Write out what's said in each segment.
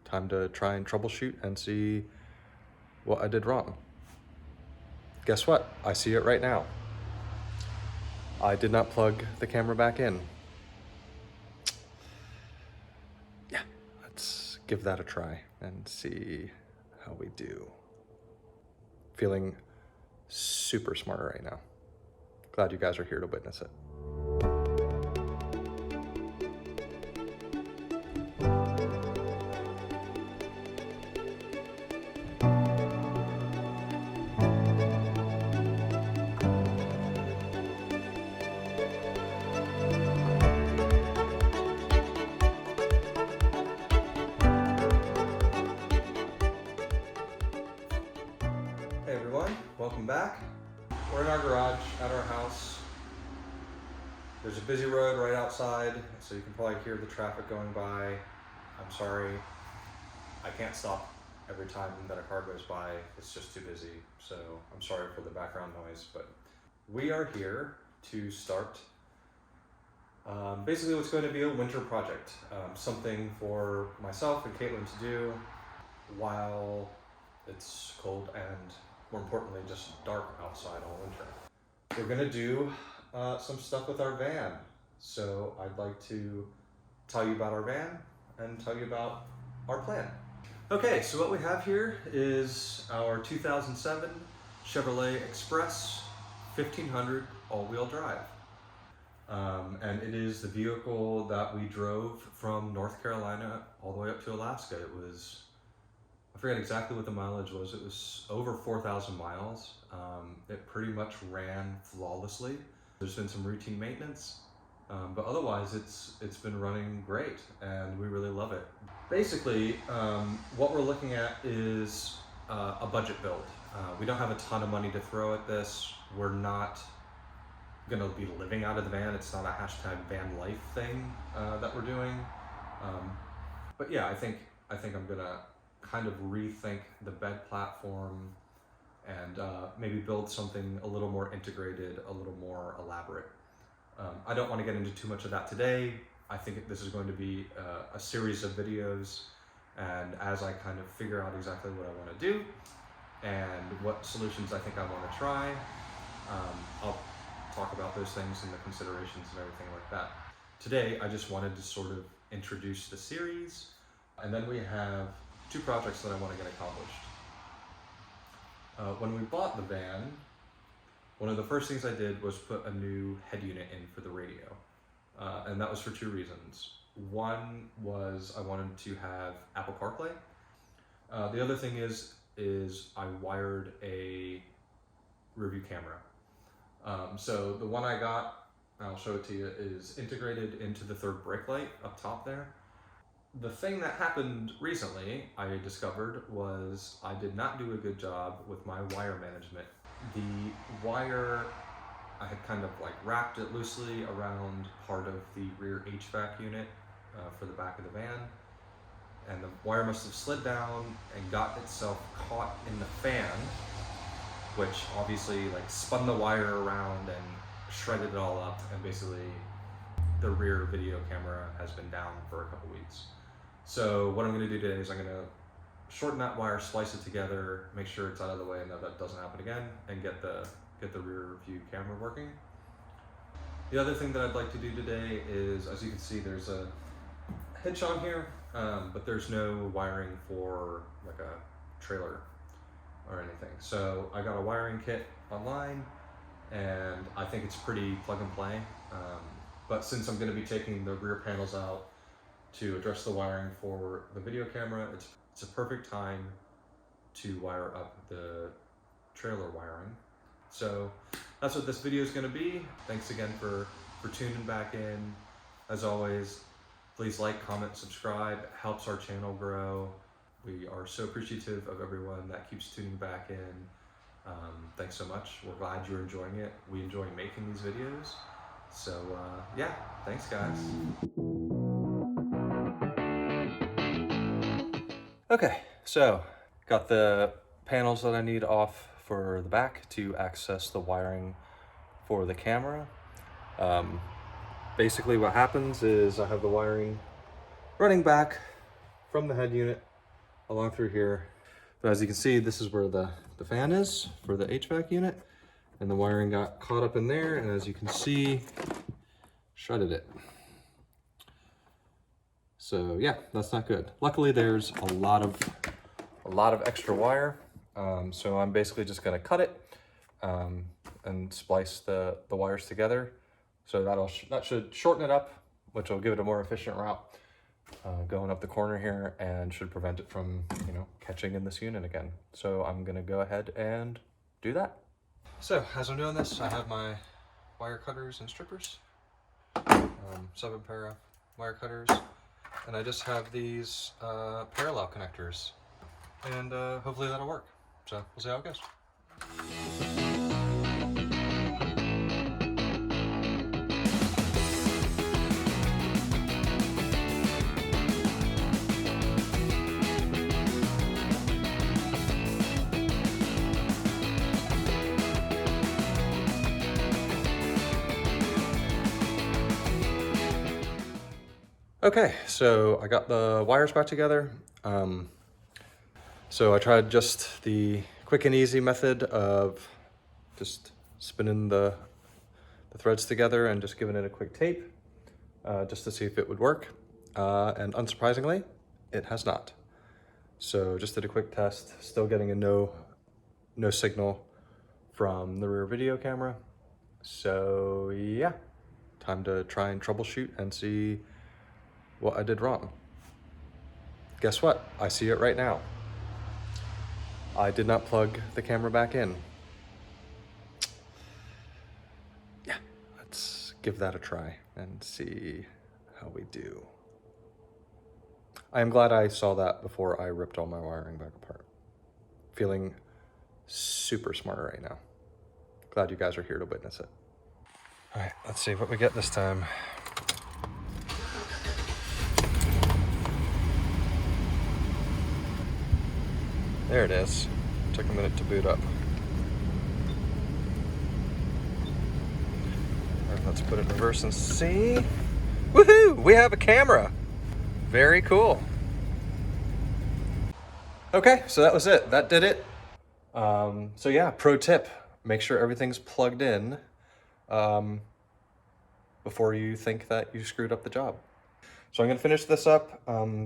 Time to try and troubleshoot and see what I did wrong. Guess what? I see it right now. I did not plug the camera back in. Yeah, let's give that a try and see how we do. Feeling super smart right now. Glad you guys are here to witness it. Hey everyone, welcome back. We're in our garage at our house. There's a busy road right outside, so you can probably hear the traffic going by. I'm sorry, I can't stop every time that a car goes by. It's just too busy, so I'm sorry for the background noise, but we are here to start basically what's going to be a winter project. Something for myself and Caitlin to do while it's cold and, more importantly, just dark outside all winter. We're gonna do some stuff with our van. So I'd like to tell you about our van and tell you about our plan. Okay, so what we have here is our 2007 Chevrolet Express 1500 all-wheel drive. And it is the vehicle that we drove from North Carolina all the way up to Alaska. It was, I forget exactly what the mileage was. It was over 4,000 miles. It pretty much ran flawlessly. There's been some routine maintenance, but otherwise it's been running great and we really love it. Basically, what we're looking at is a budget build. We don't have a ton of money to throw at this. We're not gonna be living out of the van. It's not a hashtag Vanlife thing that we're doing. But yeah, I think I'm gonna kind of rethink the bed platform and maybe build something a little more integrated, a little more elaborate. I don't want to get into too much of that today. I think this is going to be a series of videos, and as I kind of figure out exactly what I want to do and what solutions I think I want to try, I'll talk about those things and the considerations and everything like that. Today, I just wanted to sort of introduce the series, and then we have two projects that I want to get accomplished. When we bought the van, one of the first things I did was put a new head unit in for the radio. And that was for two reasons. One was I wanted to have Apple CarPlay. The other thing is I wired a rear view camera. So the one I got, I'll show it to you, is integrated into the third brake light up top there. The thing that happened recently, I discovered, was I did not do a good job with my wire management. The wire, I had kind of like wrapped it loosely around part of the rear HVAC unit for the back of the van. And the wire must have slid down and got itself caught in the fan, which obviously like spun the wire around and shredded it all up. And basically the rear video camera has been down for a couple weeks. So what I'm going to do today is I'm going to shorten that wire, splice it together, make sure it's out of the way and that doesn't happen again, and get the rear view camera working. The other thing that I'd like to do today is, as you can see, there's a hitch on here, but there's no wiring for like a trailer or anything. So I got a wiring kit online, and I think it's pretty plug and play. But since I'm going to be taking the rear panels out to address the wiring for the video camera, it's a perfect time to wire up the trailer wiring. So that's what this video is going to be. Thanks again for tuning back in. As always, please like, comment, subscribe. It helps our channel grow. We are so appreciative of everyone that keeps tuning back in. Thanks so much. We're glad you're enjoying it. We enjoy making these videos. So yeah, thanks guys. Okay, so got the panels that I need off for the back to access the wiring for the camera. Basically what happens is I have the wiring running back from the head unit along through here. But as you can see, this is where the fan is for the HVAC unit, and the wiring got caught up in there, and as you can see, shredded it. So yeah, that's not good. Luckily, there's a lot of extra wire, so I'm basically just gonna cut it and splice the wires together. So that should shorten it up, which will give it a more efficient route going up the corner here, and should prevent it from, you know, catching in this unit again. So I'm gonna go ahead and do that. So as I'm doing this, I have my wire cutters and strippers, 7 pair of wire cutters, and I just have these parallel connectors, and hopefully that'll work. So we'll see how it goes. Okay, so I got the wires back together. So I tried just the quick and easy method of just spinning the threads together and just giving it a quick tape, just to see if it would work. And unsurprisingly, it has not. So just did a quick test, still getting a no signal from the rear video camera. So yeah, time to try and troubleshoot and see what I did wrong. Guess what? I see it right now. I did not plug the camera back in. Yeah, let's give that a try and see how we do. I am glad I saw that before I ripped all my wiring back apart. Feeling super smart right now. Glad you guys are here to witness it. All right, let's see what we get this time. There it is. Took a minute to boot up. All right, let's put it in reverse and see. Woohoo! We have a camera. Very cool. Okay, so that was it. That did it. So yeah, pro tip: make sure everything's plugged in before you think that you screwed up the job. So I'm gonna finish this up,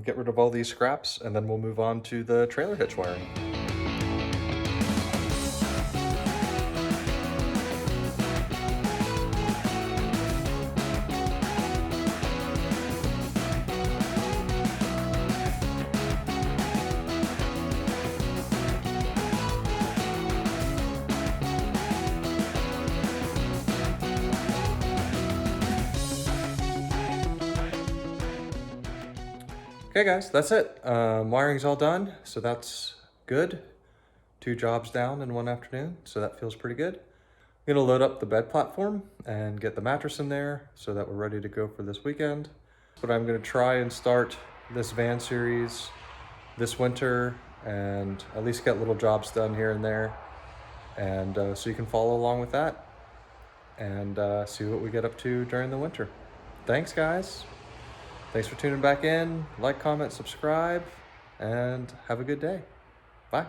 get rid of all these scraps, and then we'll move on to the trailer hitch wiring. Okay guys, that's it. Wiring's all done, so that's good. 2 jobs down in one afternoon, so that feels pretty good. I'm gonna load up the bed platform and get the mattress in there so that we're ready to go for this weekend. But I'm gonna try and start this van series this winter and at least get little jobs done here and there. And so you can follow along with that and see what we get up to during the winter. Thanks guys. Thanks for tuning back in. Like, comment, subscribe, and have a good day. Bye.